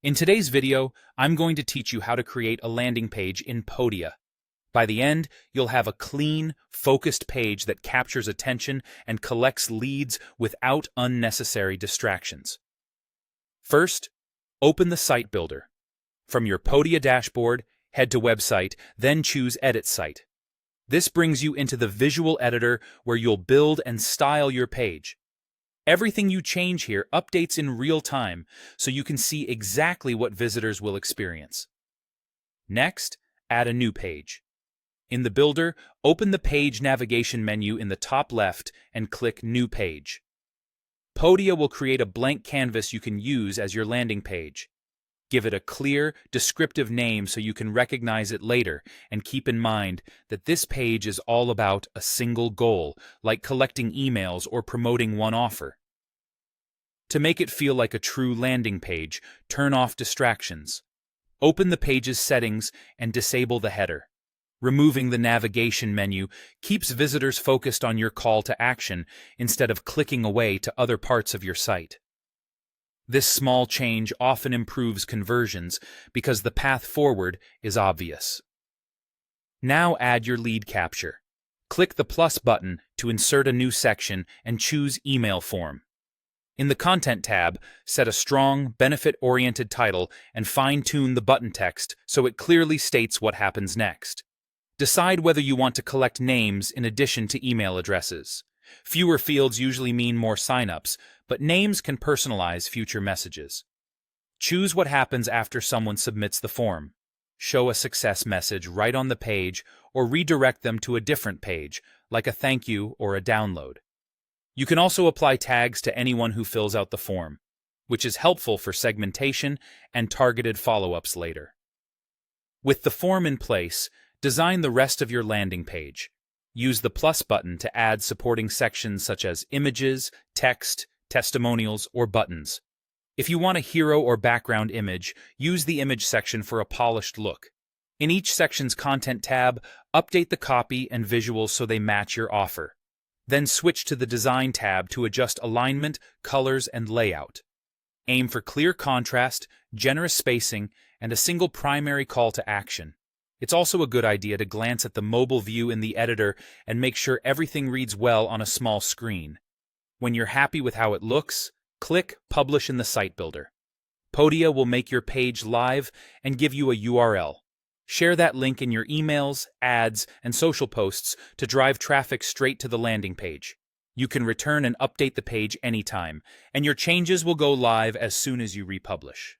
In today's video, I'm going to teach you how to create a landing page in Podia. By the end, you'll have a clean, focused page that captures attention and collects leads without unnecessary distractions. First, open the Site Builder. From your Podia dashboard, head to Website, then choose Edit Site. This brings you into the visual editor where you'll build and style your page. Everything you change here updates in real time, so you can see exactly what visitors will experience. Next, add a new page. In the Builder, open the Page navigation menu in the top left and click New Page. Podia will create a blank canvas you can use as your landing page. Give it a clear, descriptive name so you can recognize it later, and keep in mind that this page is all about a single goal, like collecting emails or promoting one offer. To make it feel like a true landing page, turn off distractions. Open the page's settings and disable the header. Removing the navigation menu keeps visitors focused on your call to action instead of clicking away to other parts of your site. This small change often improves conversions because the path forward is obvious. Now add your lead capture. Click the plus button to insert a new section and choose Email Form. In the Content tab, set a strong, benefit-oriented title and fine-tune the button text so it clearly states what happens next. Decide whether you want to collect names in addition to email addresses. Fewer fields usually mean more signups, but names can personalize future messages. Choose what happens after someone submits the form. Show a success message right on the page or redirect them to a different page, like a thank you or a download. You can also apply tags to anyone who fills out the form, which is helpful for segmentation and targeted follow-ups later. With the form in place, design the rest of your landing page. Use the plus button to add supporting sections such as images, text, testimonials, or buttons. If you want a hero or background image, use the image section for a polished look. In each section's Content tab, update the copy and visuals so they match your offer. Then switch to the Design tab to adjust alignment, colors, and layout. Aim for clear contrast, generous spacing, and a single primary call to action. It's also a good idea to glance at the mobile view in the editor and make sure everything reads well on a small screen. When you're happy with how it looks, click Publish in the Site Builder. Podia will make your page live and give you a URL. Share that link in your emails, ads, and social posts to drive traffic straight to the landing page. You can return and update the page anytime, and your changes will go live as soon as you republish.